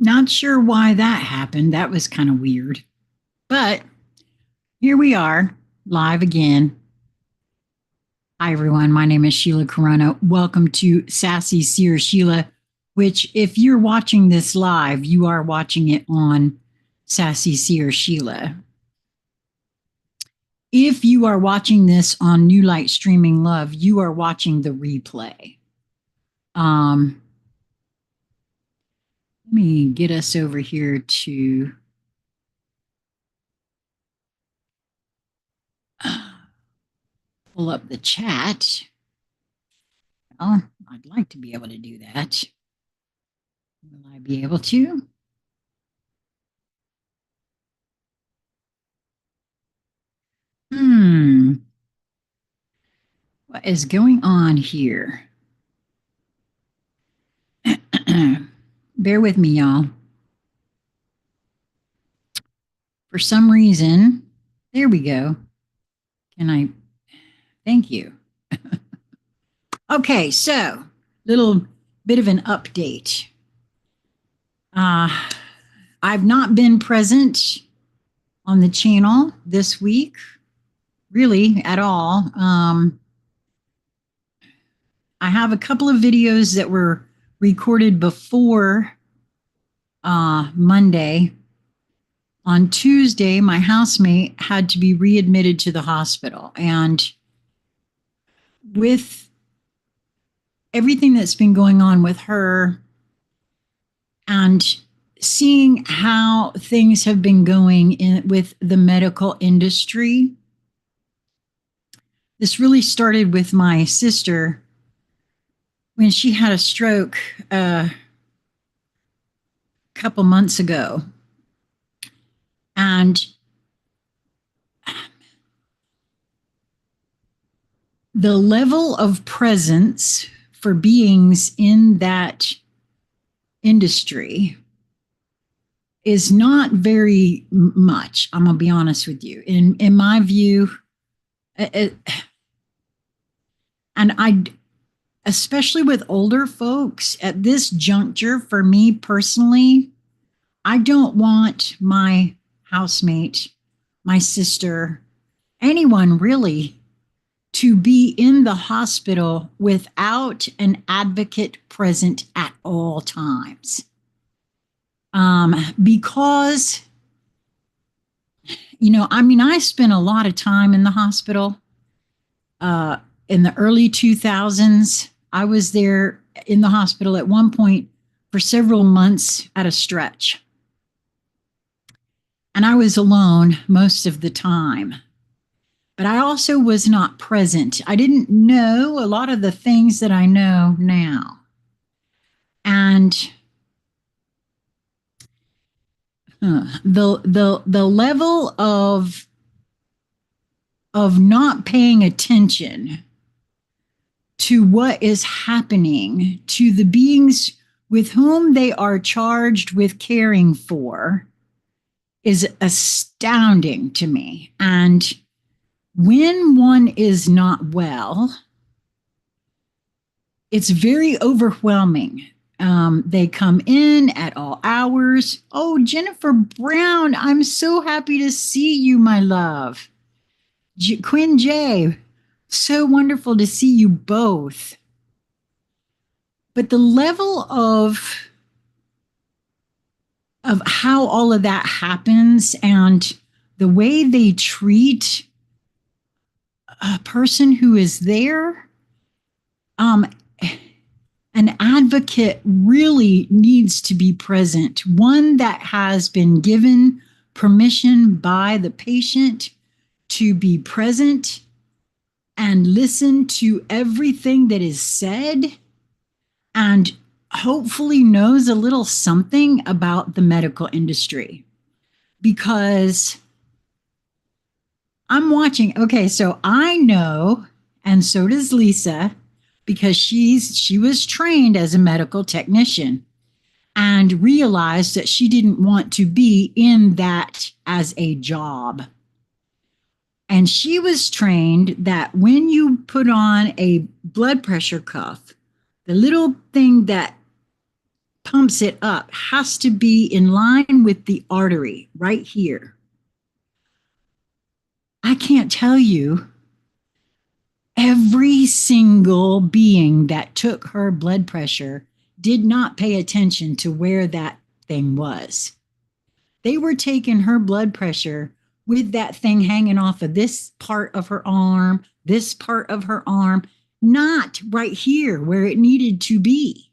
Not sure why that happened. That was kind of weird. But here we are, live again. Hi, everyone. My name is Sheila Karuna. Welcome to Sassy Seer Sheila, which, if you're watching this live, you are watching it on Sassy Seer Sheila. If you are watching this on New Light Streaming Love, you are watching the replay. Let me get us over here to pull up the chat. Well, I'd like to be able to do that. Will I be able to? What is going on here? Bear with me, y'all. For some reason, there we go. Thank you. Okay, so little bit of an update. I've not been present on the channel this week, really at all. I have a couple of videos that were recorded before Monday. On Tuesday, my housemate had to be readmitted to the hospital. And with everything that's been going on with her and seeing how things have been going with the medical industry, this really started with my sister when she had a stroke a couple months ago. And the level of presence for beings in that industry is not very much. I'm going to be honest with you. In my view, especially with older folks at this juncture, for me personally, I don't want my housemate, my sister, anyone really, to be in the hospital without an advocate present at all times. Because, I spent a lot of time in the hospital. In the early 2000s, I was there in the hospital at one point for several months at a stretch. And I was alone most of the time. But I also was not present. I didn't know a lot of the things that I know now. And the level of not paying attention to what is happening to the beings with whom they are charged with caring for is astounding to me. And when one is not well, it's very overwhelming. They come in at all hours. Oh, Jennifer Brown, I'm so happy to see you, my love. Quinn J, so wonderful to see you both. But the level of how all of that happens and the way they treat a person who is there, an advocate really needs to be present, one that has been given permission by the patient to be present and listen to everything that is said and hopefully knows a little something about the medical industry. Because I'm watching, okay, so I know, and so does Lisa, because she was trained as a medical technician and realized that she didn't want to be in that as a job. And she was trained that when you put on a blood pressure cuff, the little thing that pumps it up has to be in line with the artery right here. I can't tell you every single being that took her blood pressure did not pay attention to where that thing was. They were taking her blood pressure with that thing hanging off of this part of her arm, this part of her arm, not right here where it needed to be.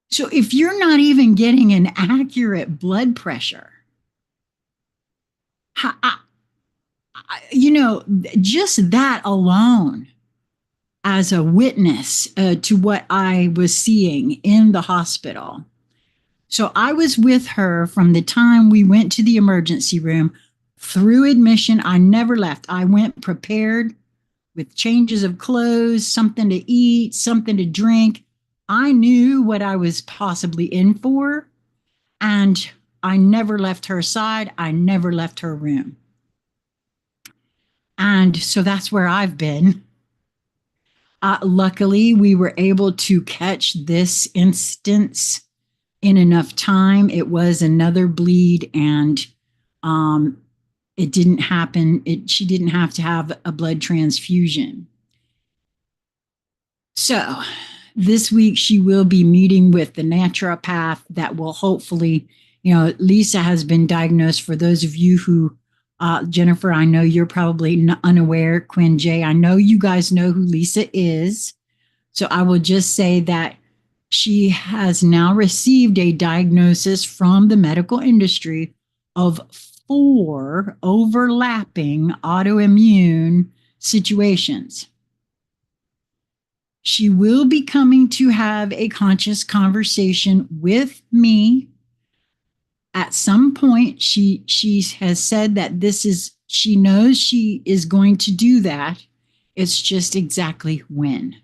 So if you're not even getting an accurate blood pressure, just that alone as a witness to what I was seeing in the hospital. So I was with her from the time we went to the emergency room through admission. I never left. I went prepared with changes of clothes, something to eat, something to drink. I knew what I was possibly in for, and I never left her side. I never left her room. And so that's where I've been. Luckily, we were able to catch this instance in enough time. It was another bleed, and it didn't happen. She didn't have to have a blood transfusion. So this week she will be meeting with the naturopath that will hopefully, Lisa has been diagnosed. For those of you who, Jennifer, I know you're probably unaware, Quinn J, I know you guys know who Lisa is. So I will just say that she has now received a diagnosis from the medical industry of 4 overlapping autoimmune situations. She will be coming to have a conscious conversation with me at some point. She has said that she knows she is going to do that. It's just exactly when.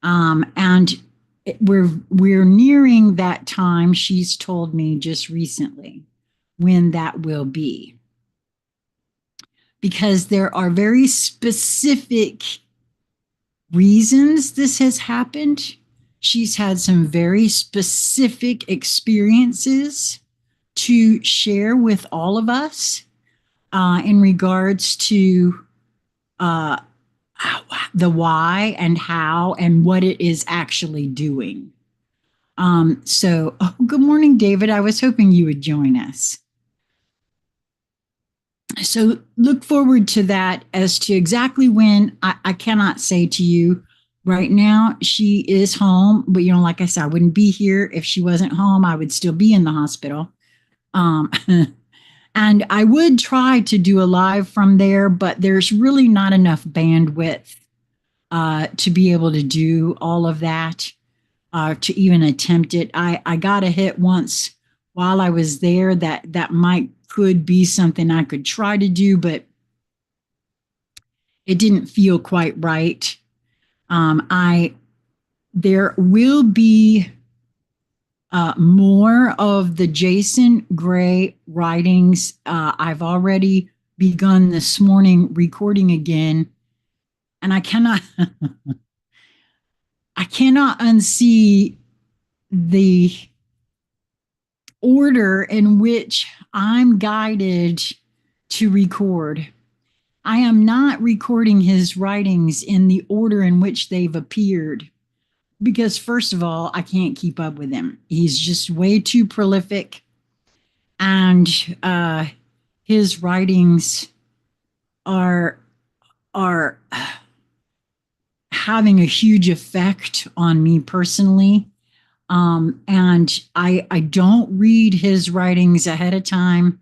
And we're nearing that time. She's told me just recently when that will be, because there are very specific reasons this has happened. She's had some very specific experiences to share with all of us in regards to the why and how and what it is actually doing. Good morning, David. I was hoping you would join us. So look forward to that. As to exactly when, I cannot say to you right now. She is home, but like I said, I wouldn't be here if she wasn't home. I would still be in the hospital. And I would try to do a live from there, but there's really not enough bandwidth to be able to do all of that, to even attempt it. I got a hit once while I was there that could be something I could try to do, but it didn't feel quite right. There will be more of the Jason Gray writings. I've already begun this morning recording again, and I cannot unsee the order in which I'm guided to record. I am not recording his writings in the order in which they've appeared, because first of all, I can't keep up with him. He's just way too prolific, and his writings are having a huge effect on me personally. And I don't read his writings ahead of time.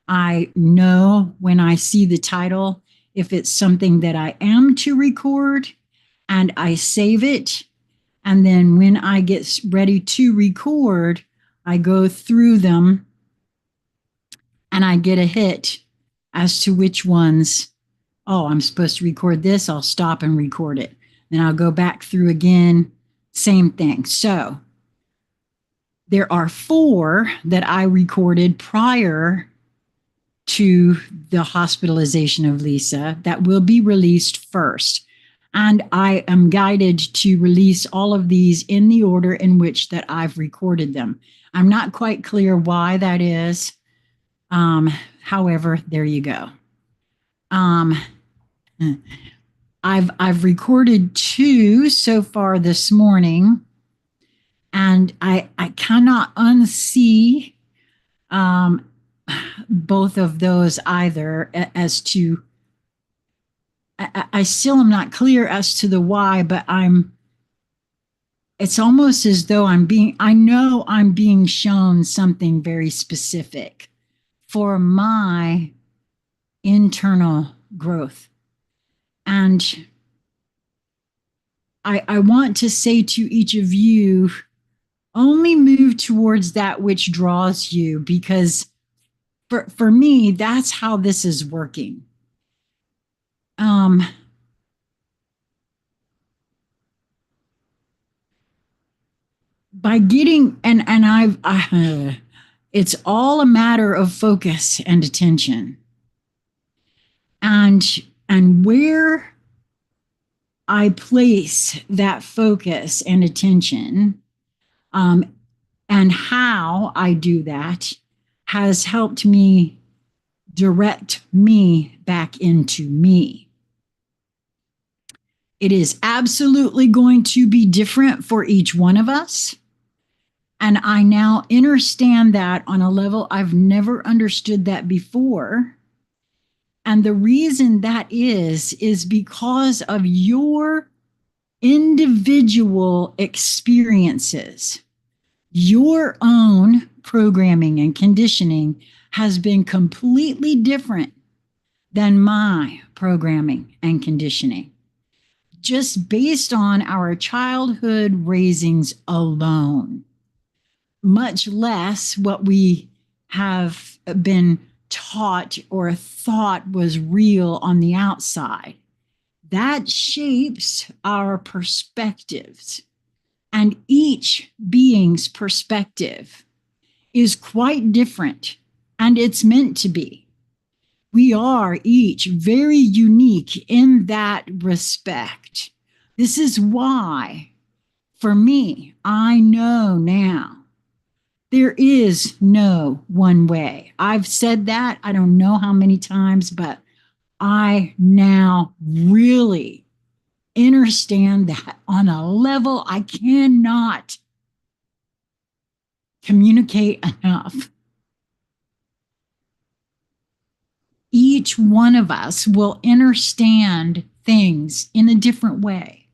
I know when I see the title, if it's something that I am to record, and I save it. And then when I get ready to record, I go through them and I get a hit as to which ones, I'm supposed to record this. I'll stop and record it. Then I'll go back through again. Same thing. So there are 4 that I recorded prior to the hospitalization of Lisa that will be released first. And I am guided to release all of these in the order in which that I've recorded them. I'm not quite clear why that is. However, there you go. Um, I've recorded 2 so far this morning, and I cannot unsee both of those either. As to, I still am not clear as to the why, but it's almost as though I know I'm being shown something very specific for my internal growth. And I want to say to each of you, only move towards that which draws you, because for me, that's how this is working. By getting, and it's all a matter of focus and attention. And where I place that focus and attention, and how I do that has helped me direct me back into me. It is absolutely going to be different for each one of us. And I now understand that on a level I've never understood that before. And the reason that is because of your individual experiences. Your own programming and conditioning has been completely different than my programming and conditioning, just based on our childhood raisings alone, much less what we have been taught or thought was real on the outside. That shapes our perspectives. And each being's perspective is quite different, and it's meant to be. We are each very unique in that respect. This is why, for me, I know now there is no one way. I've said that I don't know how many times, but I now really understand that on a level I cannot communicate enough. Each one of us will understand things in a different way.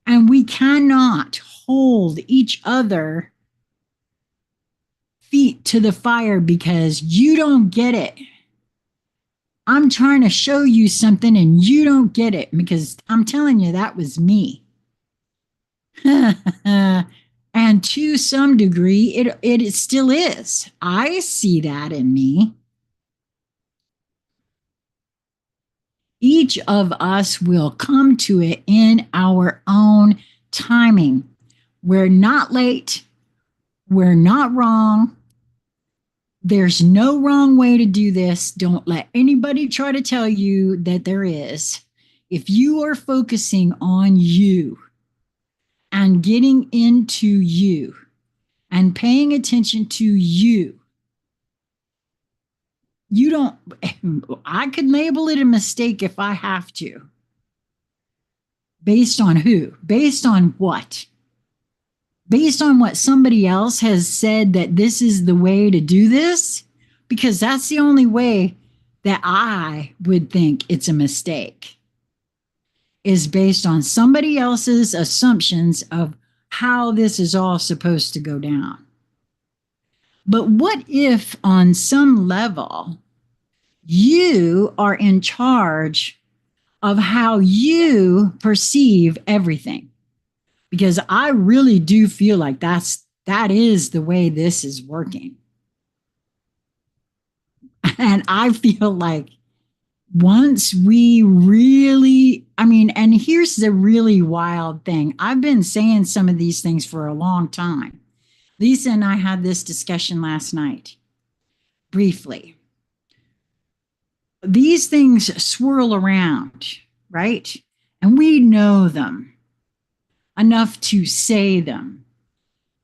And we cannot hold each other feet to the fire because you don't get it. I'm trying to show you something and you don't get it, because I'm telling you, that was me. And to some degree, it still is. I see that in me. Each of us will come to it in our own timing. We're not late. We're not wrong. There's no wrong way to do this. Don't let anybody try to tell you that there is. If you are focusing on you and getting into you and paying attention to you, you don't, I could label it a mistake if I have to. Based on who? Based on what? Based on what somebody else has said that this is the way to do this? Because that's the only way that I would think it's a mistake, is based on somebody else's assumptions of how this is all supposed to go down. But what if on some level you are in charge of how you perceive everything? Because I really do feel like that is the way this is working. And I feel like once we really, and here's the really wild thing. I've been saying some of these things for a long time. Lisa and I had this discussion last night, briefly. These things swirl around, right? and we know them enough to say them.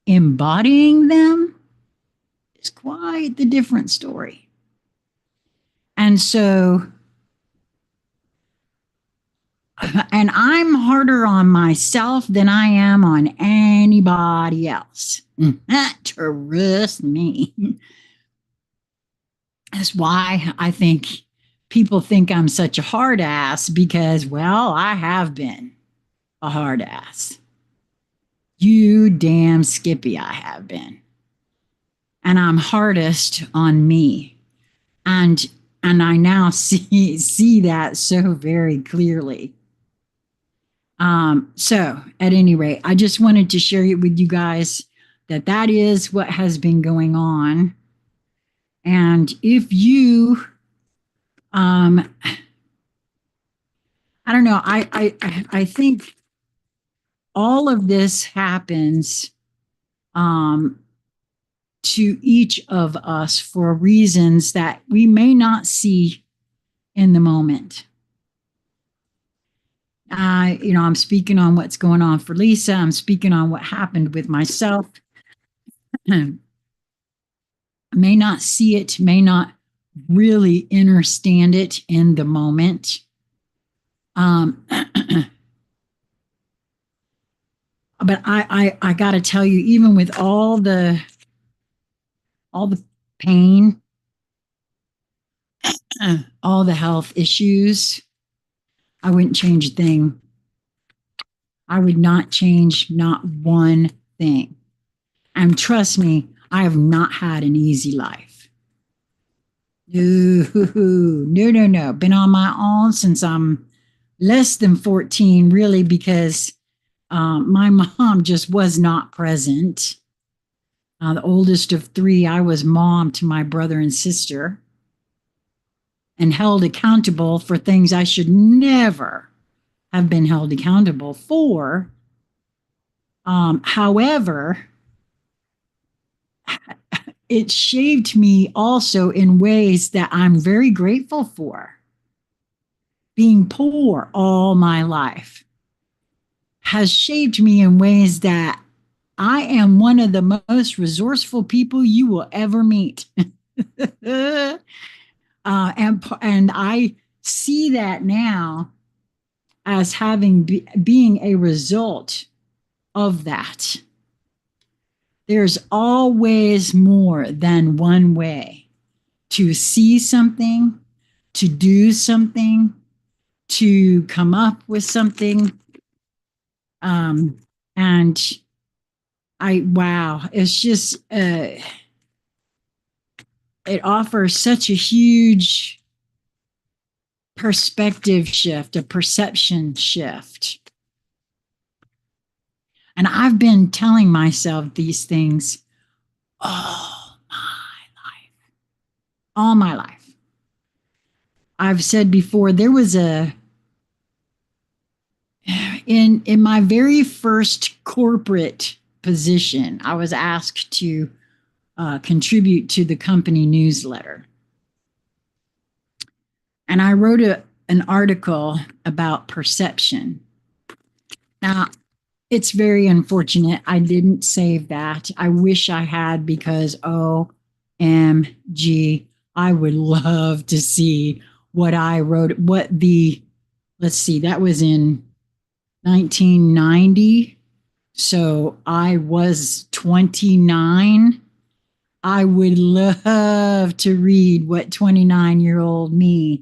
Embodying them is quite the different story. And so, and I'm harder on myself than I am on anybody else. Trust me. That's why I think people think I'm such a hard ass because, well, I have been a hard ass. You damn Skippy, I have been. And I'm hardest on me. And I now see that so very clearly. So at any rate, I just wanted to share it with you guys that is what has been going on. And if you, I don't know, I think all of this happens to each of us for reasons that we may not see in the moment. I'm speaking on what's going on for Lisa. I'm speaking on what happened with myself. May not see it, may not really understand it in the moment. But I got to tell you, even with all the pain, all the health issues, I wouldn't change a thing. I would not change not one thing. And trust me, I have not had an easy life. No. Been on my own since I'm less than 14, really, because my mom just was not present. The oldest of three, I was mom to my brother and sister and held accountable for things I should never have been held accountable for. However, it shaped me also in ways that I'm very grateful for. Being poor all my life has shaped me in ways that I am one of the most resourceful people you will ever meet. And I see that now as being a result of that. There's always more than one way to see something, to do something, to come up with something. And it's just, it offers such a huge perspective shift, a perception shift. And I've been telling myself these things all my life. I've said before, there was in my very first corporate position, I was asked to contribute to the company newsletter. And I wrote an article about perception. Now, it's very unfortunate I didn't save that. I wish I had, because OMG, I would love to see what I wrote. Let's see, that was in 1990. So I was 29. I would love to read what 29-year-old me,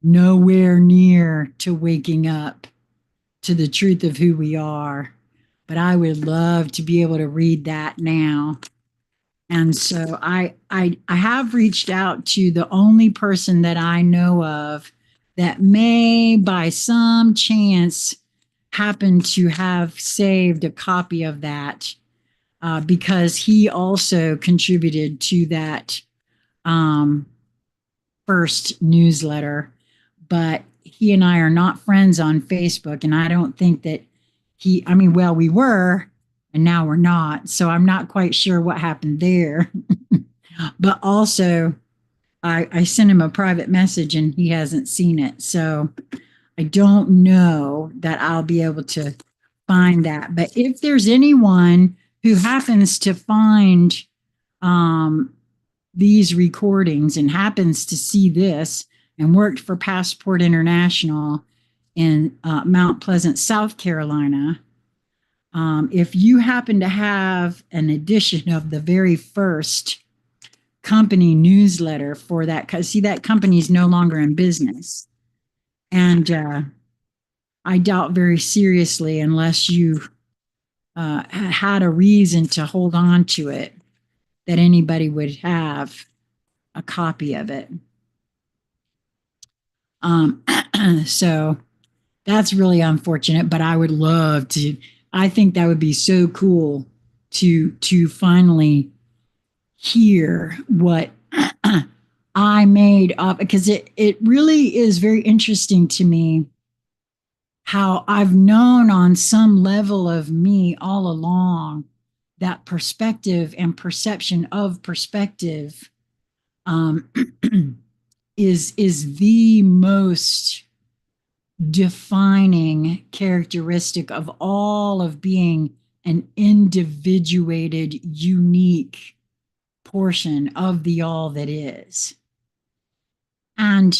nowhere near to waking up to the truth of who we are. But I would love to be able to read that now. And so I have reached out to the only person that I know of that may by some chance happen to have saved a copy of that, because he also contributed to that first newsletter. But he and I are not friends on Facebook, and I don't think that we were, and now we're not. So I'm not quite sure what happened there. But also, I sent him a private message and he hasn't seen it. So I don't know that I'll be able to find that. But if there's anyone who happens to find um, these recordings and happens to see this and worked for Passport International in Mount Pleasant, South Carolina, if you happen to have an edition of the very first company newsletter for that, because see, that company is no longer in business. And I doubt very seriously, unless you had a reason to hold on to it, that anybody would have a copy of it. So that's really unfortunate, but I would love to. I think that would be so cool to finally hear what I made up, because it really is very interesting to me how I've known on some level of me all along that perspective and perception of perspective um, is the most defining characteristic of all of being an individuated, unique portion of the all that is. And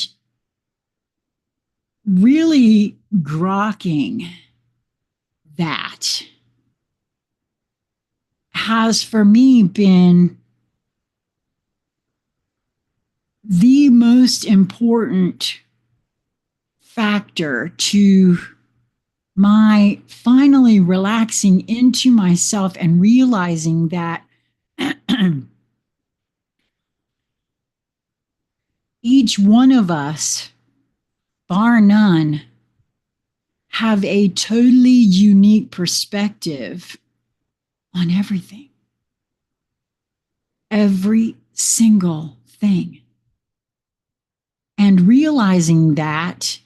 really grokking that has for me been the most important factor to my finally relaxing into myself and realizing that each one of us, bar none, have a totally unique perspective on everything. Every single thing. And realizing that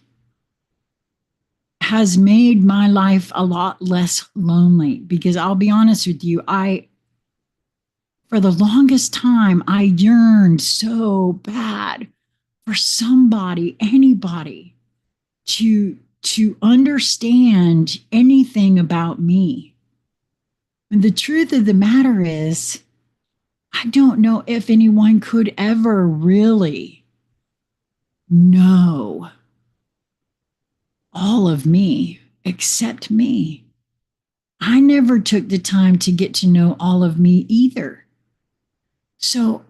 has made my life a lot less lonely, because I'll be honest with you, for the longest time, I yearned so bad for somebody, anybody, to understand anything about me. And the truth of the matter is, I don't know if anyone could ever really know all of me except me. I never took the time to get to know all of me either. So,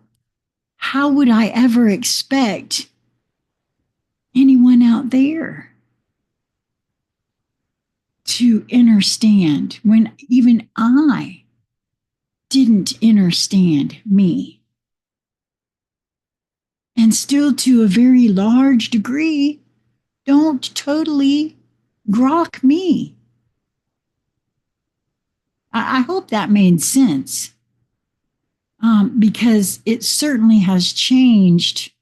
how would I ever expect anyone out there to understand when even I didn't understand me? And still, to a very large degree, don't totally grok me. I hope that made sense, because it certainly has changed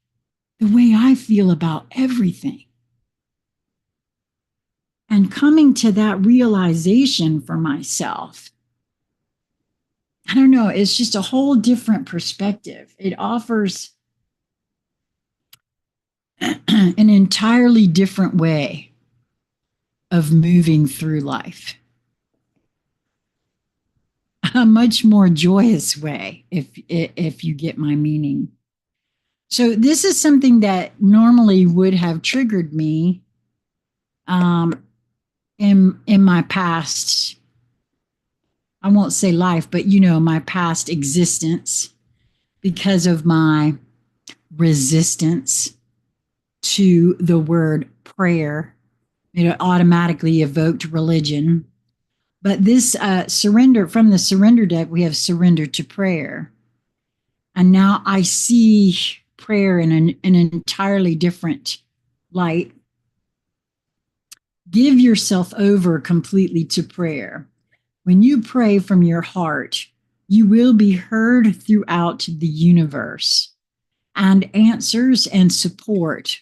the way I feel about everything. And coming to that realization for myself, I don't know, it's just a whole different perspective. It offers an entirely different way of moving through life. A much more joyous way, if you get my meaning. So this is something that normally would have triggered me in my past, I won't say life, but my past existence, because of my resistance to the word prayer. It automatically evoked religion. But this surrender, from the surrender deck, we have surrender to prayer. And now I see prayer in an entirely different light. Give yourself over completely to prayer. When you pray from your heart, you will be heard throughout the universe, and answers and support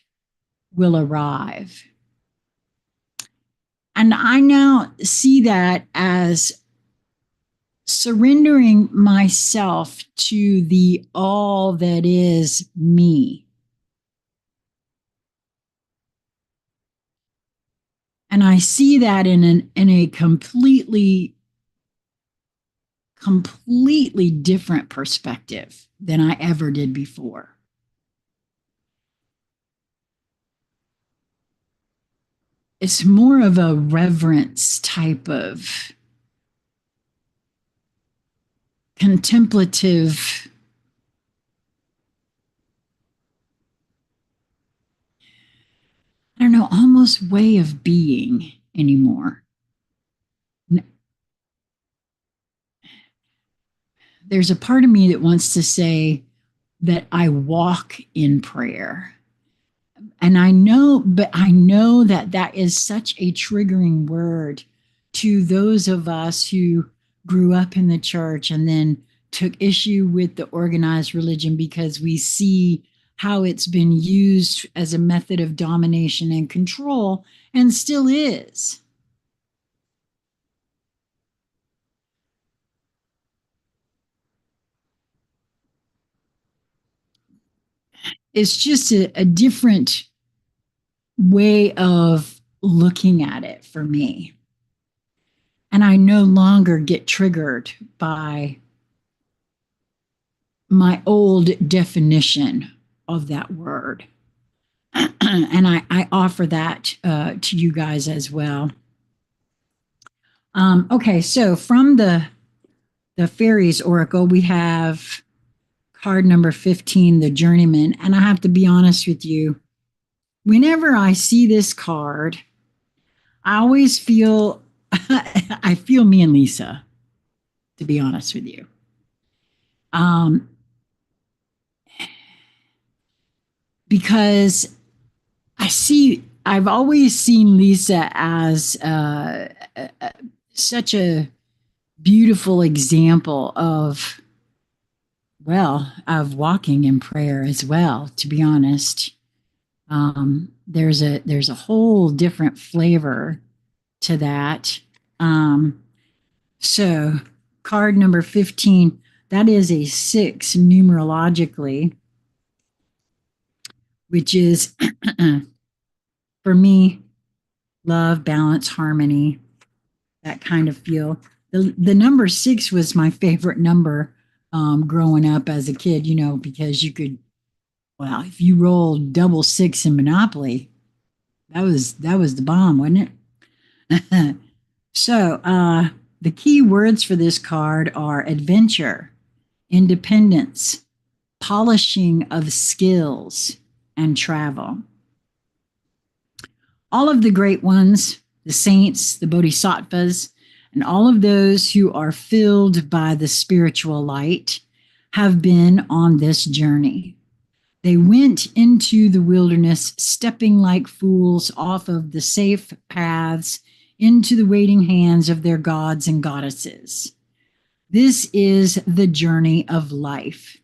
will arrive. And I now see that as surrendering myself to the all that is me. And I see that in a completely different perspective than I ever did before. It's more of a reverence type of contemplative, I don't know, almost way of being anymore. There's a part of me that wants to say that I walk in prayer. And I know that that is such a triggering word to those of us who grew up in the church and then took issue with the organized religion because we see how it's been used as a method of domination and control and still is. It's just a different way of looking at it for me. And I no longer get triggered by my old definition of that word. And I offer that to you guys as well. Okay, so from the fairies oracle, we have card number 15, the journeyman. And I have to be honest with you, whenever I see this card, I always feel I feel me and Lisa, to be honest with you. Because I've always seen Lisa as such a beautiful example of, well, of walking in prayer as well, to be honest. There's a whole different flavor to that. So card number 15, that is a 6 numerologically, which is for me, love, balance, harmony, that kind of feel. The number 6 was my favorite number growing up as a kid, you know, because you could, well, if you rolled double 6 in Monopoly, that was the bomb, wasn't it? So the key words for this card are adventure, independence, polishing of skills, and travel. All of the great ones, the saints, the bodhisattvas, and all of those who are filled by the spiritual light have been on this journey. They went into the wilderness, stepping like fools off of the safe paths into the waiting hands of their gods and goddesses. This is the journey of life,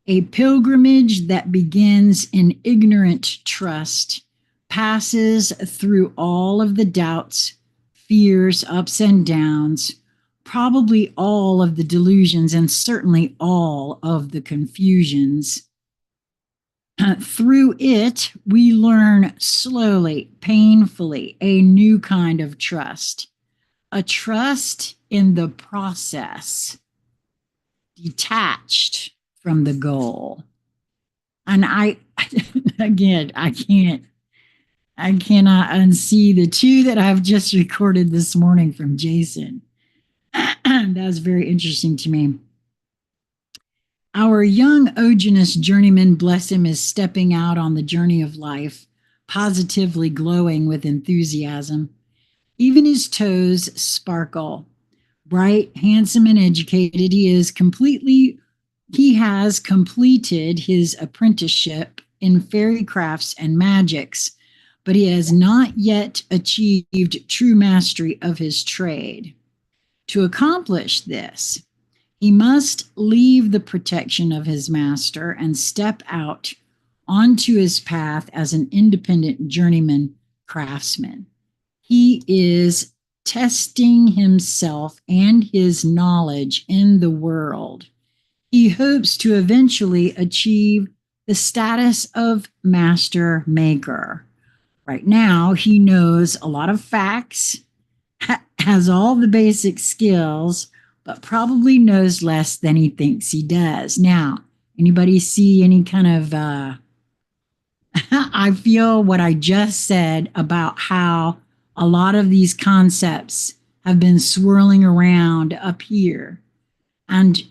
a pilgrimage that begins in ignorant trust, passes through all of the doubts, fears, ups and downs, probably all of the delusions, and certainly all of the confusions. Through it, we learn slowly, painfully, a new kind of trust, a trust in the process, detached from the goal. And again, I cannot unsee the 2 that I've just recorded this morning from Jason. That was very interesting to me. Our young Ogenus journeyman, bless him, is stepping out on the journey of life, positively glowing with enthusiasm. Even his toes sparkle. Bright, handsome, and educated, he has completed his apprenticeship in fairy crafts and magics, but he has not yet achieved true mastery of his trade. To accomplish this, he must leave the protection of his master and step out onto his path as an independent journeyman craftsman. He is testing himself and his knowledge in the world. He hopes to eventually achieve the status of master maker, Right now, he knows a lot of facts, has all the basic skills, but probably knows less than he thinks he does. Now, anybody see any kind of I feel what I just said about how a lot of these concepts have been swirling around up here, and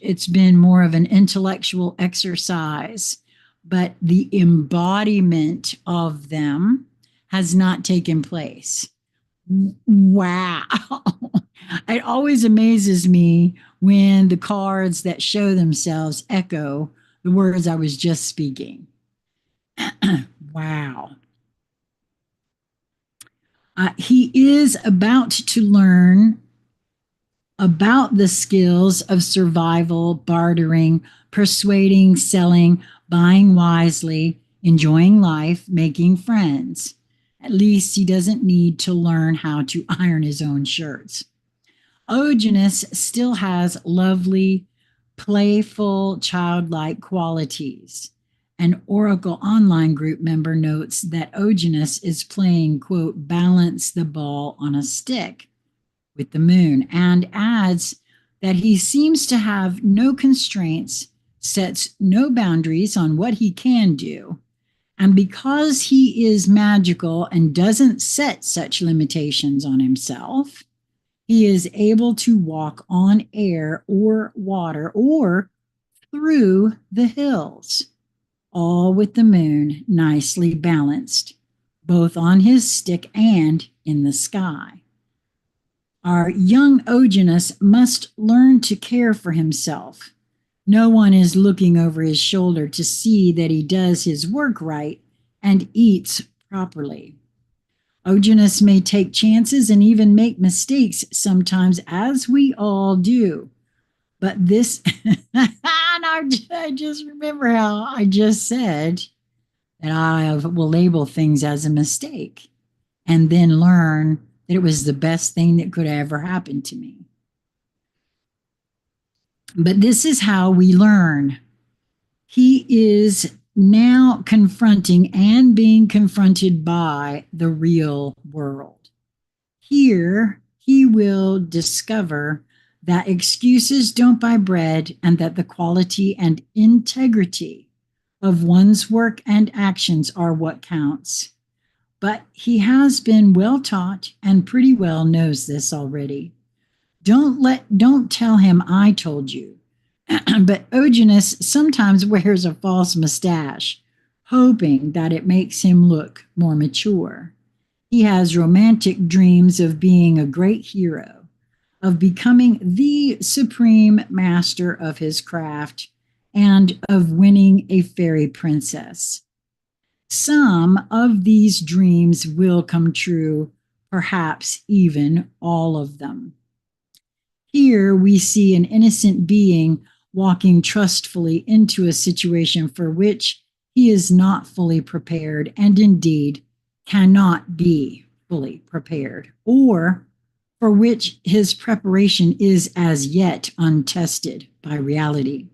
it's been more of an intellectual exercise, but the embodiment of them has not taken place. Wow. It always amazes me when the cards that show themselves echo the words I was just speaking. Wow. He is about to learn about the skills of survival, bartering, persuading, selling, buying wisely, enjoying life, making friends. At least he doesn't need to learn how to iron his own shirts. Ogenus still has lovely, playful, childlike qualities. An Oracle online group member notes that Ogenus is playing, quote, balance the ball on a stick with the moon, and adds that he seems to have no constraints, sets no boundaries on what he can do. And because he is magical and doesn't set such limitations on himself, he is able to walk on air or water or through the hills, all with the moon nicely balanced, both on his stick and in the sky. Our young Ogenus must learn to care for himself. No one is looking over his shoulder to see that he does his work right and eats properly. Ogenus may take chances and even make mistakes sometimes, as we all do. But this, and I just remember how I just said that I will label things as a mistake and then learn that it was the best thing that could ever happen to me. But this is how we learn. He is now confronting and being confronted by the real world. Here, he will discover that excuses don't buy bread and that the quality and integrity of one's work and actions are what counts. But he has been well taught and pretty well knows this already. Don't tell him I told you. But Ogenus sometimes wears a false mustache, hoping that it makes him look more mature. He has romantic dreams of being a great hero, of becoming the supreme master of his craft, and of winning a fairy princess. Some of these dreams will come true, perhaps even all of them. Here we see an innocent being walking trustfully into a situation for which he is not fully prepared and indeed cannot be fully prepared, or for which his preparation is as yet untested by reality.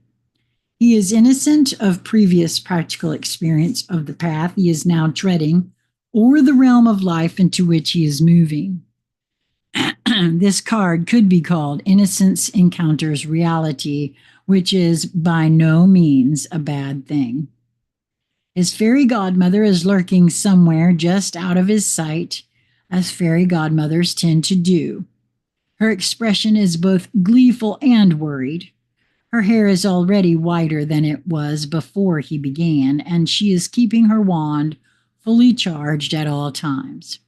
He is innocent of previous practical experience of the path he is now treading or the realm of life into which he is moving. This card could be called Innocence Encounters Reality, which is by no means a bad thing. His fairy godmother is lurking somewhere just out of his sight, as fairy godmothers tend to do. Her expression is both gleeful and worried. Her hair is already whiter than it was before he began, and she is keeping her wand fully charged at all times.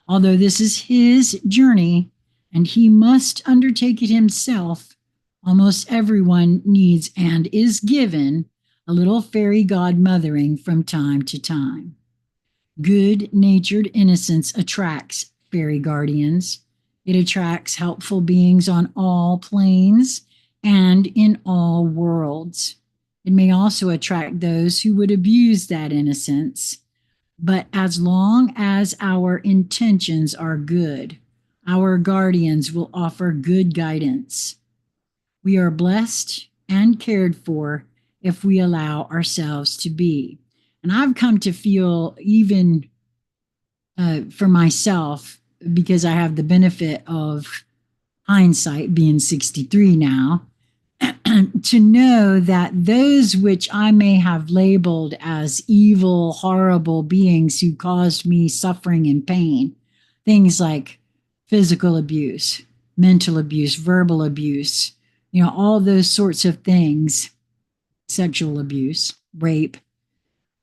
Although this is his journey and he must undertake it himself, almost everyone needs and is given a little fairy godmothering from time to time. Good natured innocence attracts fairy guardians. It attracts helpful beings on all planes and in all worlds. It may also attract those who would abuse that innocence. But as long as our intentions are good, our guardians will offer good guidance. We are blessed and cared for if we allow ourselves to be. And I've come to feel even for myself, because I have the benefit of hindsight being 63 now, to know that those which I may have labeled as evil, horrible beings who caused me suffering and pain, things like physical abuse, mental abuse, verbal abuse, all those sorts of things, sexual abuse, rape,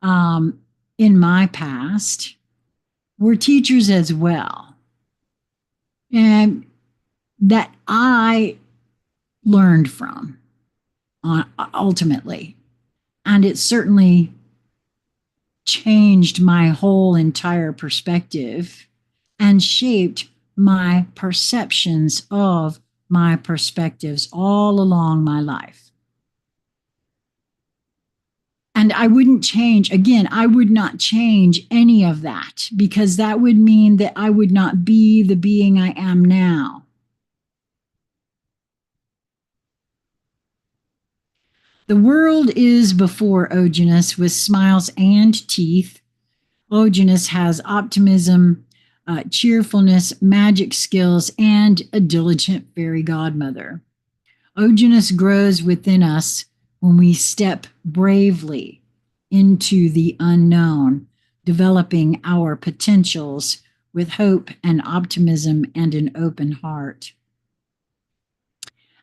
um, in my past, were teachers as well. And that I learned from ultimately. And it certainly changed my whole entire perspective and shaped my perceptions of my perspectives all along my life. And I wouldn't change, again, I would not change any of that, because that would mean that I would not be the being I am now. The world is before Ojanus with smiles and teeth. Ojanus has optimism, cheerfulness, magic skills, and a diligent fairy godmother. Ojanus grows within us when we step bravely into the unknown, developing our potentials with hope and optimism and an open heart.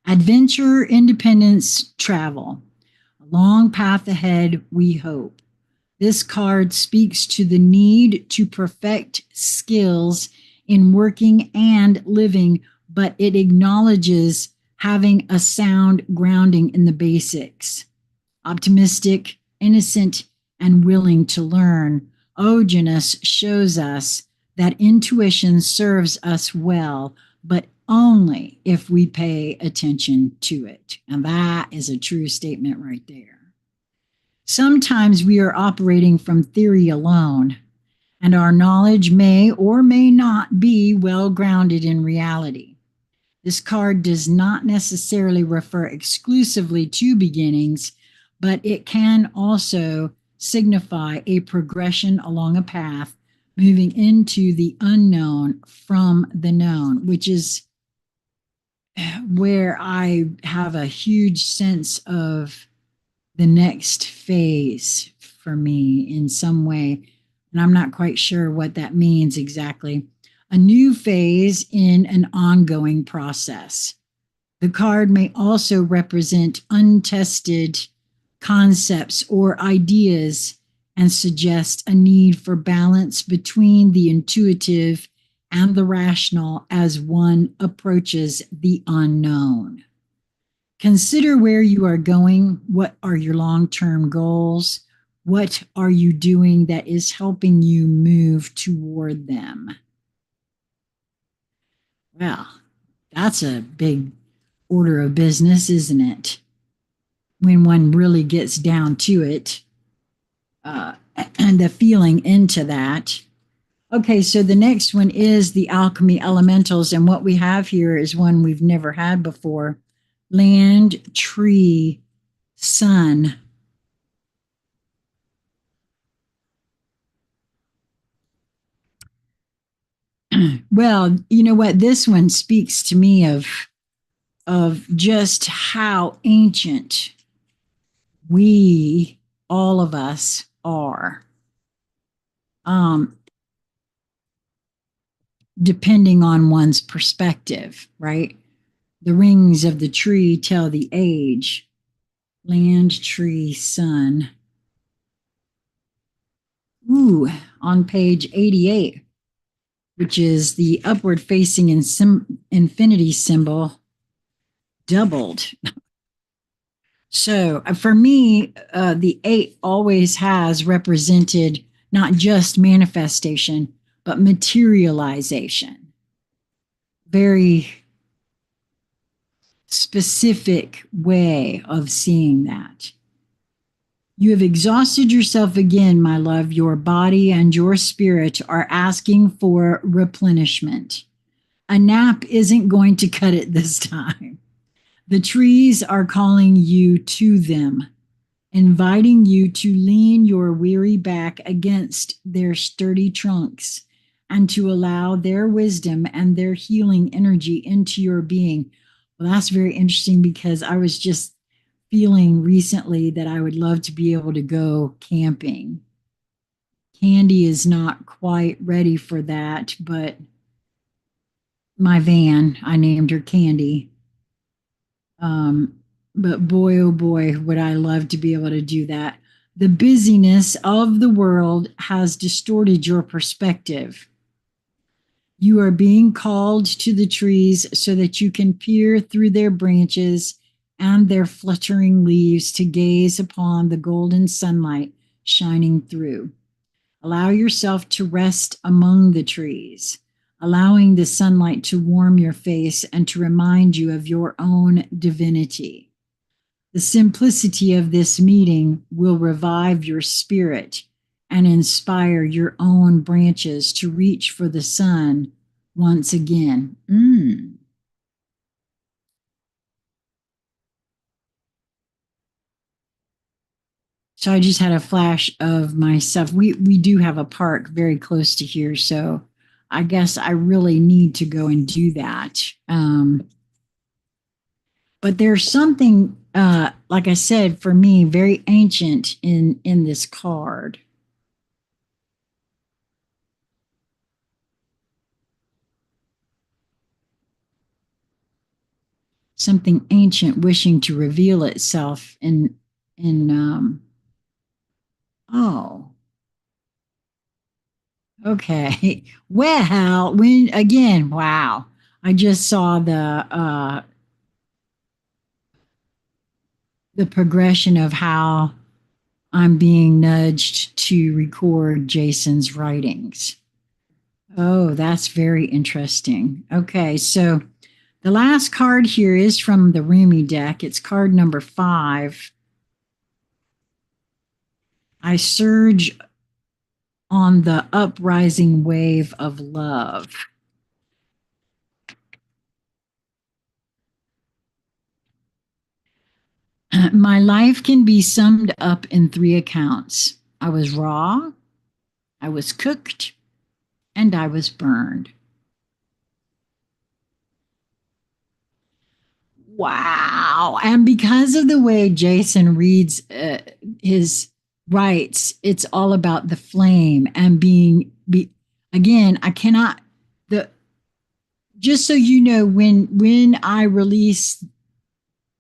Adventure, independence, travel. A long path ahead, we hope. This card speaks to the need to perfect skills in working and living, but it acknowledges having a sound grounding in the basics. Optimistic, innocent, and willing to learn, Ojanus shows us that intuition serves us well, but only if we pay attention to it. And that is a true statement right there. Sometimes we are operating from theory alone, and our knowledge may or may not be well grounded in reality. This card does not necessarily refer exclusively to beginnings, but it can also signify a progression along a path moving into the unknown from the known, which is where I have a huge sense of the next phase for me in some way. And I'm not quite sure what that means exactly. A new phase in an ongoing process. The card may also represent untested concepts or ideas and suggest a need for balance between the intuitive and the rational as one approaches the unknown. Consider where you are going. What are your long-term goals? What are you doing that is helping you move toward them? Well, that's a big order of business, isn't it? When one really gets down to it, and the feeling into that. Okay, so the next one is the alchemy elementals, and what we have here is one we've never had before. Land, tree, sun. Well, you know what? This one speaks to me of just how ancient we, all of us, are. Depending on one's perspective, right? The rings of the tree tell the age. Land, tree, sun. Ooh, on page 88, which is the upward facing infinity symbol, doubled. So for me, the 8 always has represented not just manifestation, but materialization. Very specific way of seeing that. You have exhausted yourself again, my love. Your body and your spirit are asking for replenishment. A nap isn't going to cut it this time. The trees are calling you to them, inviting you to lean your weary back against their sturdy trunks and to allow their wisdom and their healing energy into your being. Well, that's very interesting because I was just feeling recently that I would love to be able to go camping. Candy is not quite ready for that, but my van, I named her Candy. Um, but boy, oh boy, would I love to be able to do that. The busyness of the world has distorted your perspective. You are being called to the trees so that you can peer through their branches and their fluttering leaves to gaze upon the golden sunlight shining through. Allow yourself to rest among the trees, allowing the sunlight to warm your face and to remind you of your own divinity. The simplicity of this meeting will revive your spirit and inspire your own branches to reach for the sun once again. So I just had a flash of myself. We do have a park very close to here, so I guess I really need to go and do that. But there's something, like I said, for me, very ancient in this card. Something ancient wishing to reveal itself in oh, okay. Well, when again, wow. I just saw the progression of how I'm being nudged to record Jason's writings. Oh, that's very interesting. Okay, so the last card here is from the Rumi deck. It's card number 5. I surge on the uprising wave of love. My life can be summed up in 3 accounts. I was raw, I was cooked, and I was burned. Wow. And because of the way Jason reads his writes, it's all about the flame and again, I cannot the just so you know, when I release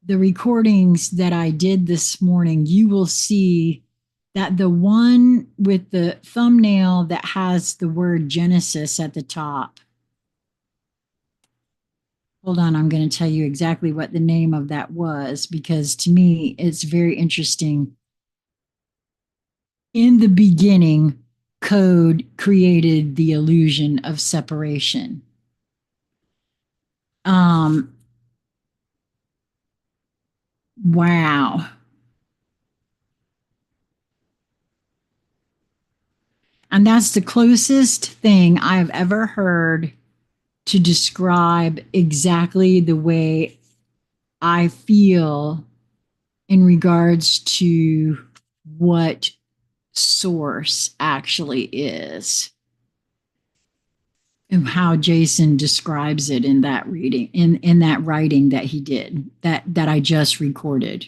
the recordings that I did this morning, you will see that the one with the thumbnail that has the word Genesis at the top. Hold on, I'm going to tell you exactly what the name of that was because to me it's very interesting. In the beginning, code created the illusion of separation. Um, wow. And that's the closest thing I've ever heard to describe exactly the way I feel in regards to what source actually is and how Jason describes it in that reading in that writing that he did that I just recorded.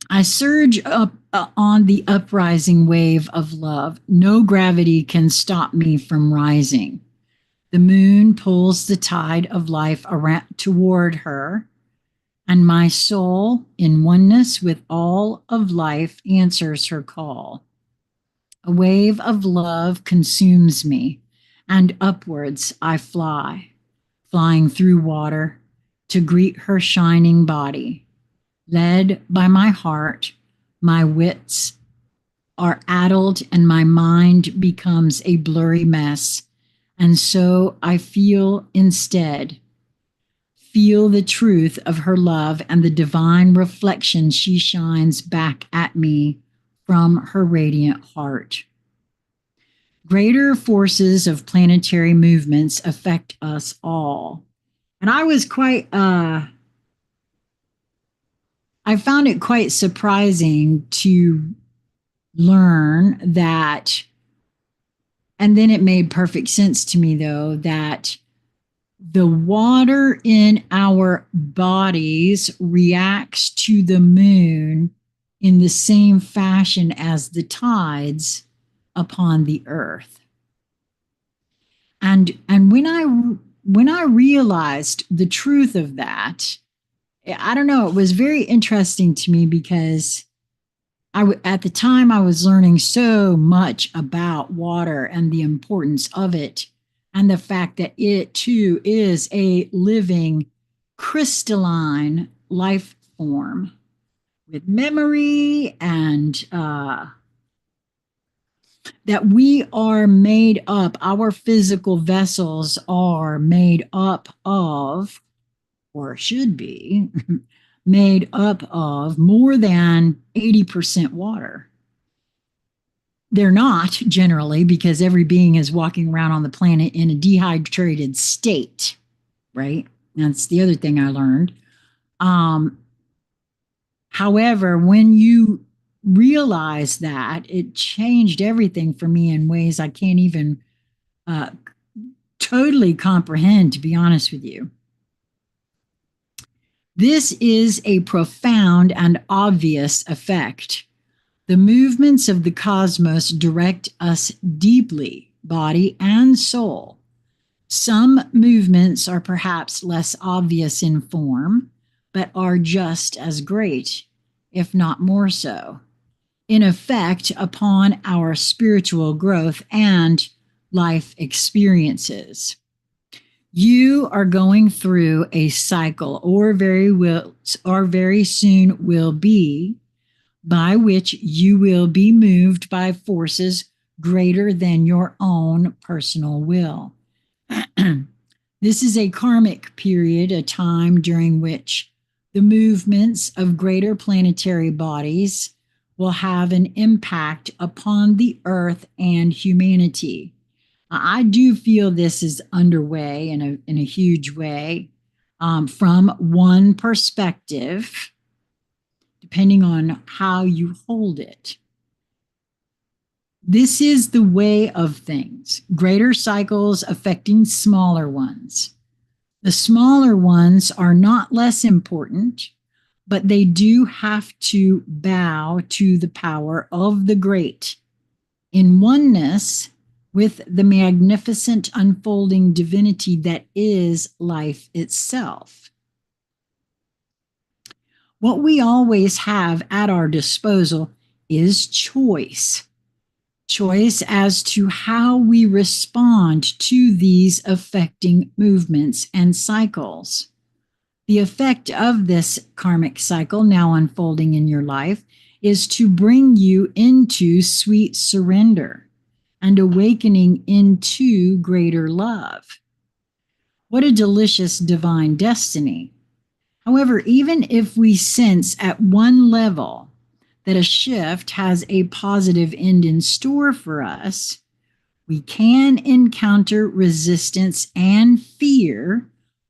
I surge up on the uprising wave of love. No gravity can stop me from rising. The moon pulls the tide of life around toward her, and my soul, in oneness with all of life, answers her call. A wave of love consumes me, and upwards I fly, flying through water to greet her shining body. Led by my heart, my wits are addled and my mind becomes a blurry mess. And so I feel instead, feel the truth of her love and the divine reflection she shines back at me from her radiant heart. Greater forces of planetary movements affect us all. And I was quite, I found it quite surprising to learn that And then it made perfect sense to me, though, that the water in our bodies reacts to the moon in the same fashion as the tides upon the earth. And when I realized the truth of that, I don't know, it was very interesting to me because at the time I was learning so much about water and the importance of it, and the fact that it too is a living crystalline life form with memory, and that we are made up, our physical vessels are made up of, or should be made up of, more than 80% water. They're not generally, because every being is walking around on the planet in a dehydrated state, right? That's the other thing I learned. Um, However, when you realize that, it changed everything for me in ways I can't even uh, totally comprehend, to be honest with you. This is a profound and obvious effect. The movements of the cosmos direct us deeply, body and soul. Some movements are perhaps less obvious in form, but are just as great, if not more so, in effect upon our spiritual growth and life experiences. You are going through a cycle, or very soon will be, by which you will be moved by forces greater than your own personal will. This is a karmic period, a time during which the movements of greater planetary bodies will have an impact upon the earth and humanity. I do feel this is underway in a huge way, from one perspective, depending on how you hold it. This is the way of things, greater cycles affecting smaller ones. The smaller ones are not less important, but they do have to bow to the power of the great in oneness with the magnificent unfolding divinity that is life itself. What we always have at our disposal is choice. Choice as to how we respond to these affecting movements and cycles. The effect of this karmic cycle now unfolding in your life is to bring you into sweet surrender and awakening into greater love. What a delicious divine destiny. However, even if we sense at one level that a shift has a positive end in store for us, we can encounter resistance and fear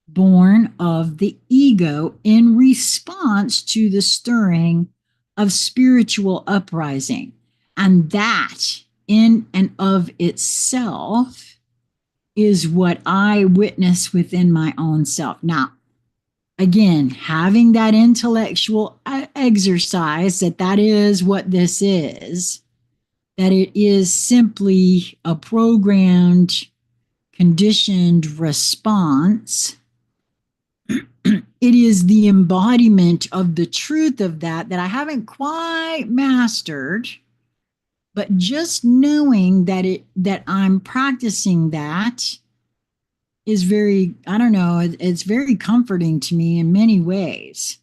born of the ego in response to the stirring of spiritual uprising. And that, in and of itself, is what I witness within my own self. Now, again, having that intellectual exercise that is what this is, that it is simply a programmed, conditioned response. It is the embodiment of the truth of that I haven't quite mastered, but just knowing that I'm practicing that is very, I don't know, it's very comforting to me in many ways.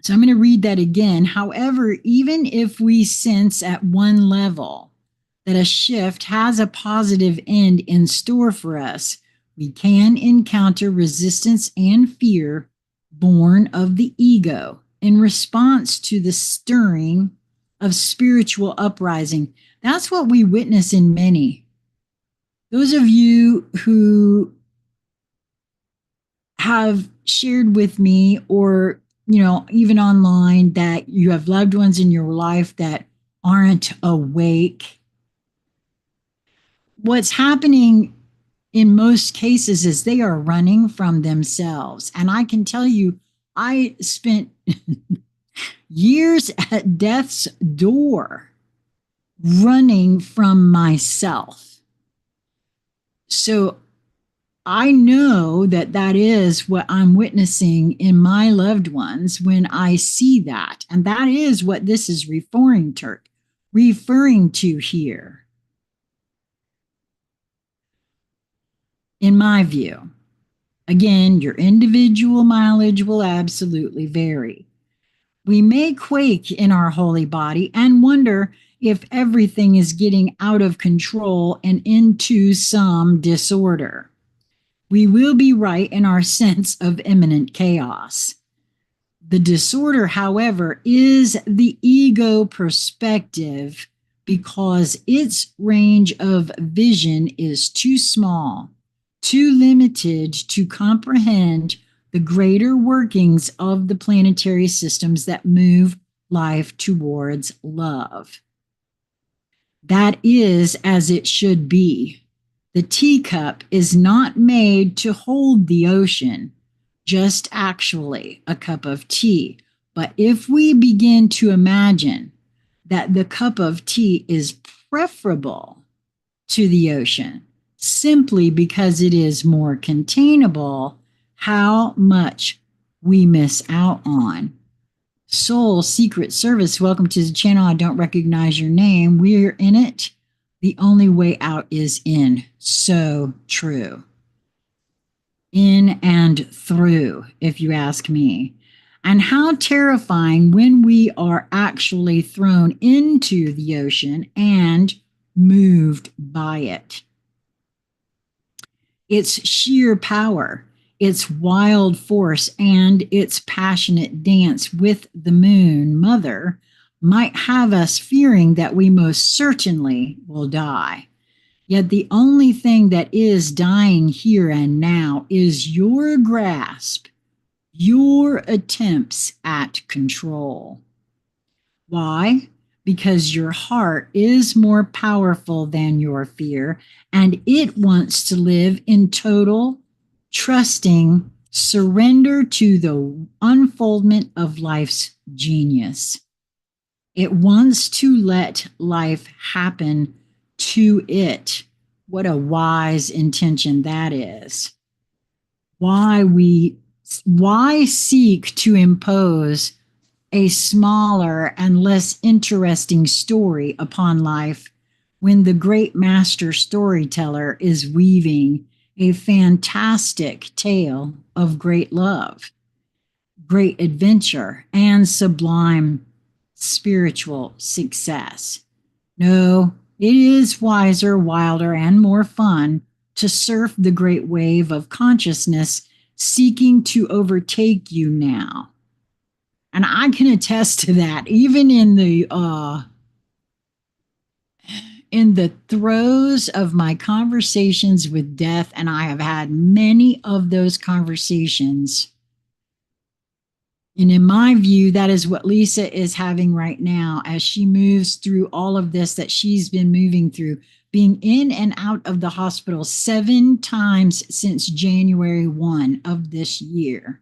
So I'm going to read that again. However, even if we sense at one level that a shift has a positive end in store for us, we can encounter resistance and fear born of the ego in response to the stirring of spiritual uprising. That's what we witness in many. Those of you who have shared with me, or even online, that you have loved ones in your life that aren't awake. What's happening in most cases is they are running from themselves. And I can tell you, I spent years at death's door running from myself. So I know that that is what I'm witnessing in my loved ones when I see that. And that is what this is referring to here, in my view. Again, your individual mileage will absolutely vary. We may quake in our holy body and wonder if everything is getting out of control and into some disorder. We will be right in our sense of imminent chaos. The disorder, however, is the ego perspective because its range of vision is too small, too limited to comprehend the greater workings of the planetary systems that move life towards love. That is as it should be. The teacup is not made to hold the ocean, just actually a cup of tea. But if we begin to imagine that the cup of tea is preferable to the ocean simply because it is more containable, how much we miss out on. Soul Secret Service, welcome to the channel. I don't recognize your name. We're in it. The only way out is in. So true. In and through, if you ask me. And how terrifying when we are actually thrown into the ocean and moved by it. Its sheer power, its wild force, and its passionate dance with the moon mother might have us fearing that we most certainly will die. Yet the only thing that is dying here and now is your grasp, your attempts at control. Why? Because your heart is more powerful than your fear, and it wants to live in total, trusting surrender to the unfoldment of life's genius. It wants to let life happen to it. What a wise intention that is. Why seek to impose a smaller and less interesting story upon life when the great master storyteller is weaving a fantastic tale of great love, great adventure, and sublime spiritual success? No, it is wiser, wilder, and more fun to surf the great wave of consciousness seeking to overtake you now. And I can attest to that, even in the throes of my conversations with death, and I have had many of those conversations. And in my view, that is what Lisa is having right now as she moves through all of this that she's been moving through, being in and out of the hospital 7 times since January 1 of this year.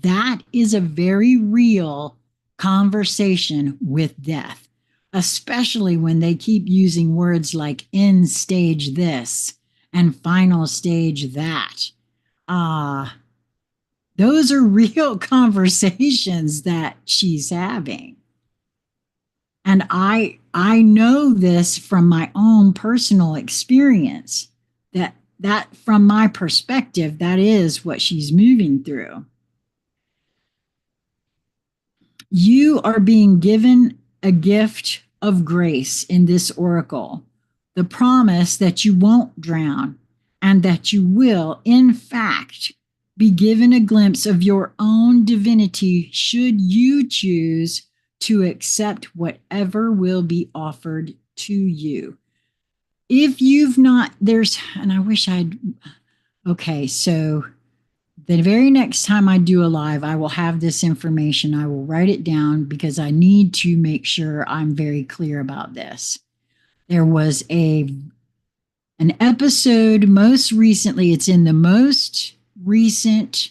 That is a very real conversation with death, especially when they keep using words like end stage this and final stage that. Those are real conversations that she's having. And I know this from my own personal experience, that from my perspective, that is what she's moving through. You are being given a gift of grace in this oracle, the promise that you won't drown and that you will, in fact, be given a glimpse of your own divinity should you choose to accept whatever will be offered to you. If you've not, and I wish okay, so The very next time I do a live, I will have this information. I will write it down because I need to make sure I'm very clear about this. There was an episode most recently, it's in the most recent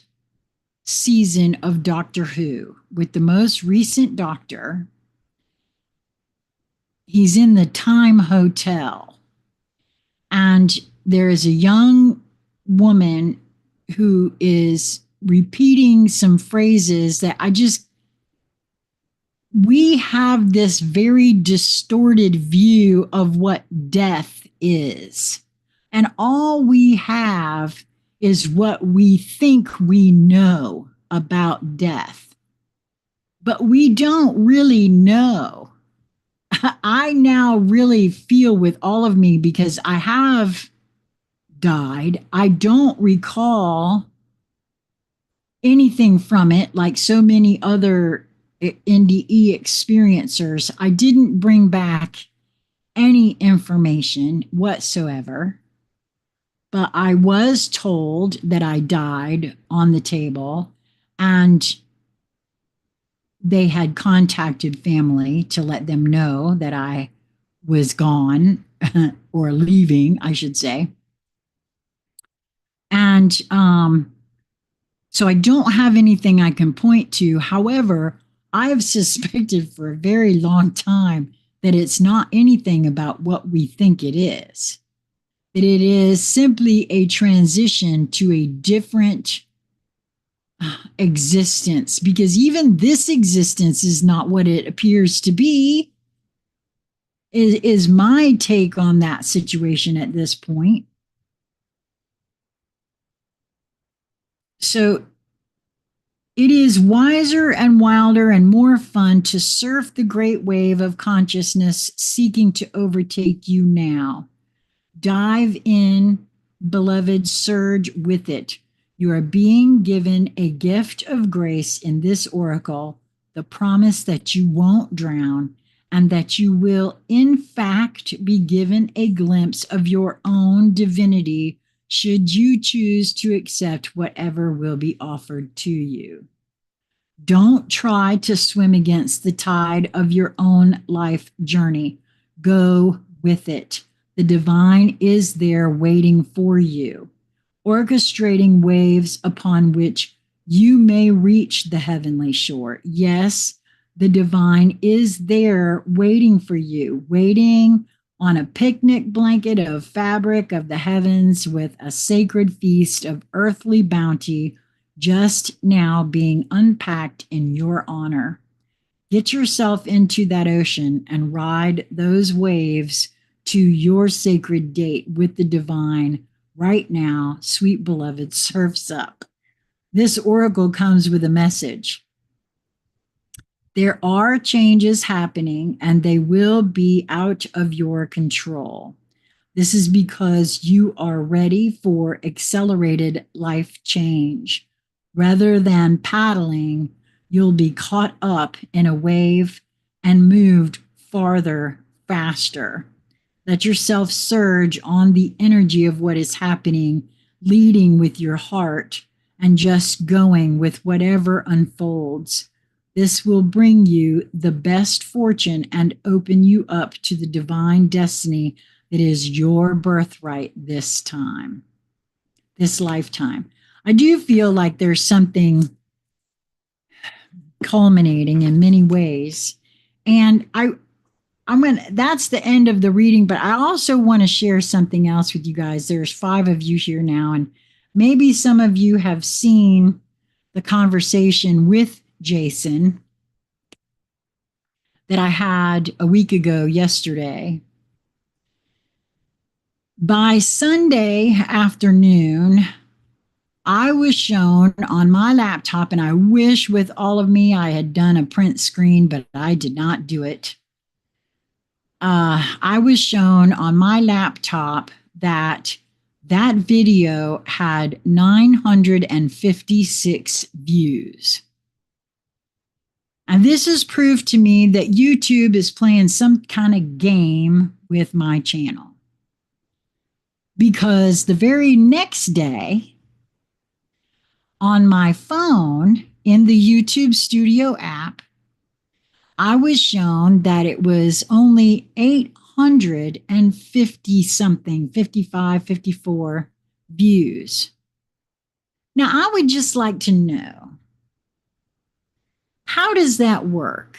season of Doctor Who with the most recent doctor. He's in the Time Hotel, and there is a young woman who is repeating some phrases that we have this very distorted view of what death is. And all we have is what we think we know about death. But we don't really know. I now really feel with all of me because I have died. I don't recall anything from it like so many other NDE experiencers. I didn't bring back any information whatsoever, but I was told that I died on the table, and they had contacted family to let them know that I was gone or leaving, I should say. And so I don't have anything I can point to. However, I've suspected for a very long time that it's not anything about what we think it is, that it is simply a transition to a different existence, because even this existence is not what it appears to be, is my take on that situation at this point. So it is wiser and wilder and more fun to surf the great wave of consciousness seeking to overtake you now. Dive in, beloved, surge with it. You are being given a gift of grace in this oracle, the promise that you won't drown and that you will, in fact, be given a glimpse of your own divinity should you choose to accept whatever will be offered to you. Don't try to swim against the tide of your own life journey. Go with it. The divine is there waiting for you, orchestrating waves upon which you may reach the heavenly shore. Yes, the divine is there waiting for you, waiting on a picnic blanket of fabric of the heavens with a sacred feast of earthly bounty just now being unpacked in your honor. Get yourself into that ocean and ride those waves to your sacred date with the divine right now, sweet beloved, surfs up. This oracle comes with a message. There are changes happening and they will be out of your control. This is because you are ready for accelerated life change. Rather than paddling, you'll be caught up in a wave and moved farther, faster. Let yourself surge on the energy of what is happening, leading with your heart and just going with whatever unfolds. This will bring you the best fortune and open you up to the divine destiny that is your birthright this time, this lifetime. I do feel like there's something culminating in many ways. And that's the end of the reading, but I also want to share something else with you guys. There's 5 of you here now, and maybe some of you have seen the conversation with Jason that I had a week ago yesterday. By Sunday afternoon, I was shown on my laptop, and I wish with all of me I had done a print screen, but I did not do it. I was shown on my laptop that video had 956 views. And this has proved to me that YouTube is playing some kind of game with my channel. Because the very next day, On my phone, in the YouTube Studio app, I was shown that it was only 850 something, 55, 54 views. Now, I would just like to know, how does that work?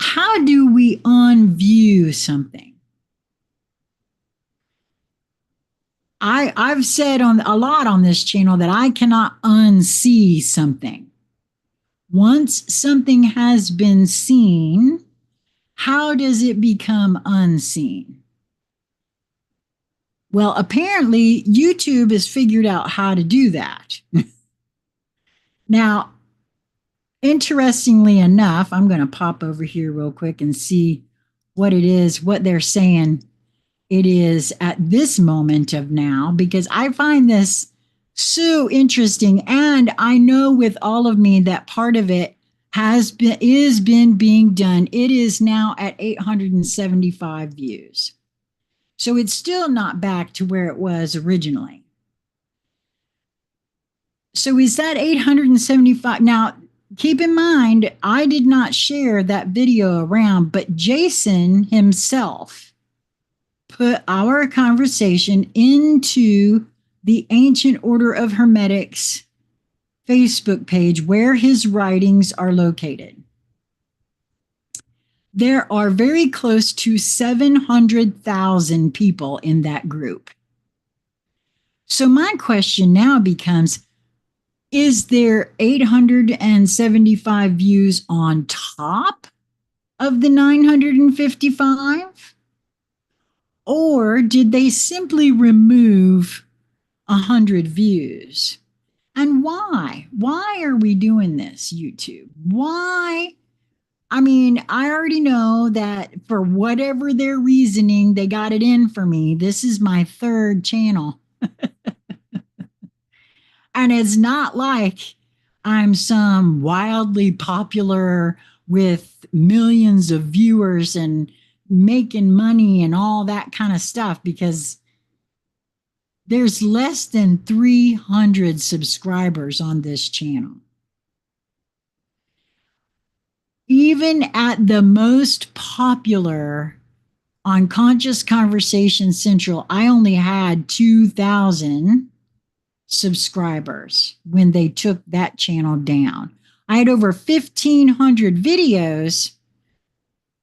How do we unview something? I've said on a lot on this channel that I cannot unsee something. Once something has been seen, how does it become unseen? Well, apparently YouTube has figured out how to do that. Now, interestingly enough, I'm going to pop over here real quick and see what it is, what they're saying it is at this moment of now, because I find this so interesting. And I know with all of me that part of it is being done. It is now at 875 views. So it's still not back to where it was originally. So is that 875? Now, keep in mind, I did not share that video around, but Jason himself put our conversation into the Ancient Order of Hermetics Facebook page where his writings are located. There are very close to 700,000 people in that group. So my question now becomes, is there 875 views on top of the 955? Or did they simply remove 100 views? And why? Why are we doing this, YouTube? Why? I mean, I already know that for whatever their reasoning, they got it in for me. This is my third channel. And it's not like I'm some wildly popular with millions of viewers and making money and all that kind of stuff, because there's less than 300 subscribers on this channel. Even at the most popular on Conscious Conversation Central, I only had 2,000 subscribers when they took that channel down. I had over 1,500 videos,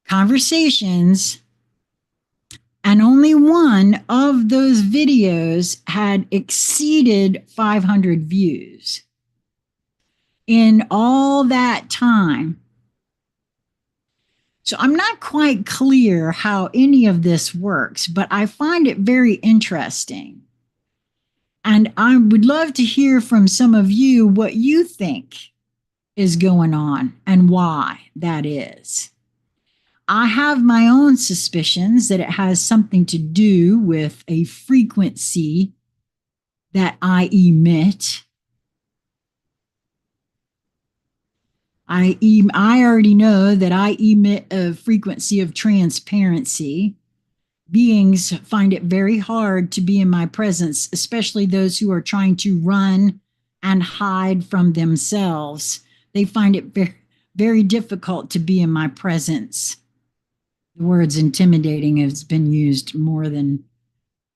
conversations, and only one of those videos had exceeded 500 views. In all that time. So I'm not quite clear how any of this works, but I find it very interesting. And I would love to hear from some of you what you think is going on and why that is. I have my own suspicions that it has something to do with a frequency that I emit. I already know that I emit a frequency of transparency. Beings find it very hard to be in my presence, especially those who are trying to run and hide from themselves. They find it very, very difficult to be in my presence. The words intimidating has been used more than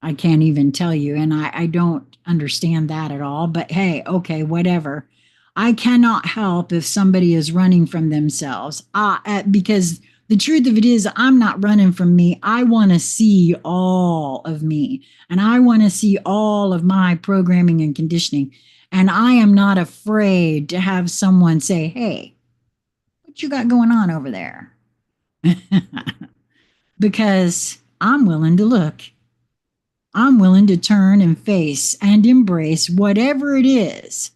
I can't even tell you, and I don't understand that at all. But hey, okay, whatever. I cannot help if somebody is running from themselves, because the truth of it is, I'm not running from me. I want to see all of me, and I want to see all of my programming and conditioning. And I am not afraid to have someone say, hey, what you got going on over there? Because I'm willing to look. I'm willing to turn and face and embrace whatever it is.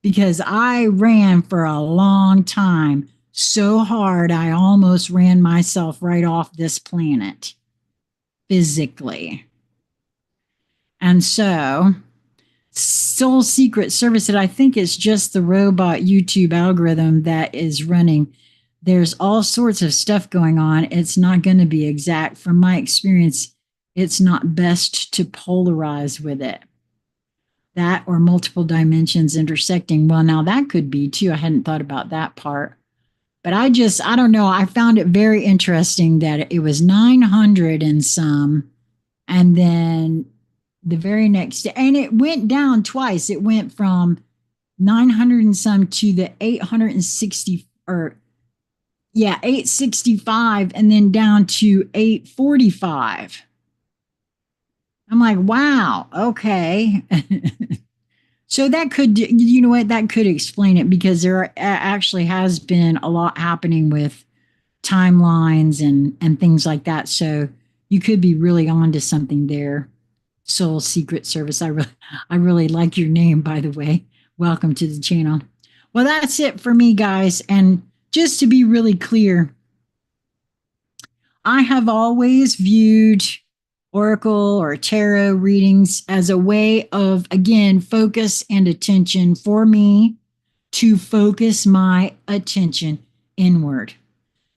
Because I ran for a long time so hard I almost ran myself right off this planet physically. And so Soul Secret Service, that I think it's just the robot YouTube algorithm that is running. There's all sorts of stuff going on. It's not going to be exact. From my experience, it's not best to polarize with it. That or multiple dimensions intersecting. Well, now that could be too. I hadn't thought about that part. But I don't know. I found it very interesting that it was 900 and some. And then the very next day, and it went down twice. It went from 900 and some to the 860 or yeah, 865 and then down to 845. I'm like, wow, okay. So that could, you know what, that could explain it because actually has been a lot happening with timelines and things like that. So you could be really on to something there. Soul Secret Service. I really like your name, by the way. Welcome to the channel. Well, that's it for me, guys. And just to be really clear, I have always viewed oracle or tarot readings as a way of, again, focus and attention for me to focus my attention inward,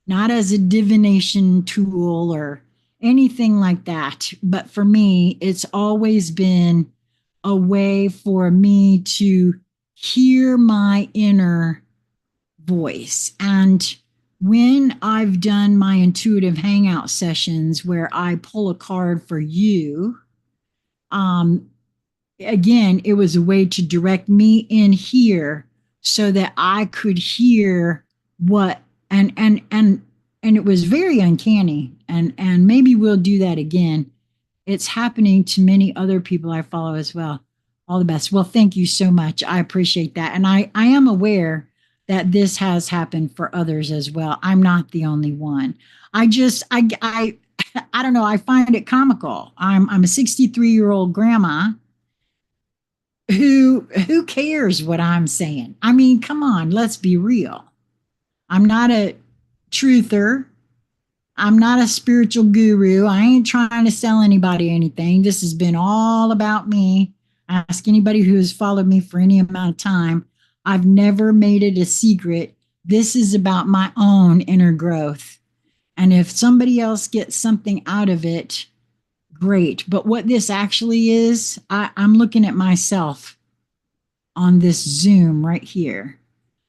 not as a divination tool or anything like that. But for me, it's always been a way for me to hear my inner voice. And when I've done my intuitive hangout sessions where I pull a card for you, um, again, it was a way to direct me in here so that I could hear what and it was very uncanny. And maybe we'll do that again. It's happening to many other people I follow as well. All the best. Well, thank you so much. I appreciate that. And I am aware that this has happened for others as well. I'm not the only one. I don't know. I find it comical. I'm a 63-year-old grandma who cares what I'm saying? I mean, come on, let's be real. I'm not a truther. I'm not a spiritual guru. I ain't trying to sell anybody anything. This has been all about me. Ask anybody who has followed me for any amount of time. I've never made it a secret. This is about my own inner growth. And if somebody else gets something out of it, great. But what this actually is, I'm looking at myself on this Zoom right here.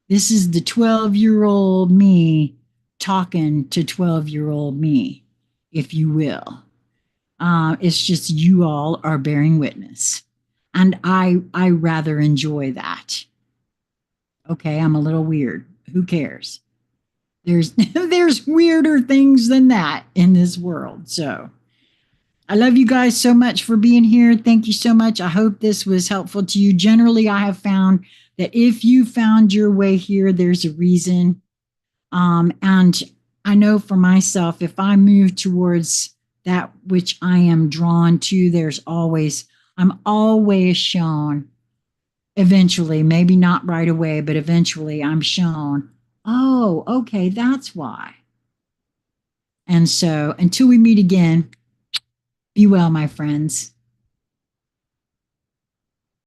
This is the 12-year-old me talking to 12-year-old me, if you will. It's just you all are bearing witness. And I rather enjoy that. Okay, I'm a little weird. Who cares? There's weirder things than that in this world. So I love you guys so much for being here. Thank you so much. I hope this was helpful to you. Generally, I have found that if you found your way here, there's a reason. And I know for myself, if I move towards that which I am drawn to, I'm always shown eventually, maybe not right away, but eventually I'm shown, oh, okay, that's why. And so until we meet again, be well, my friends.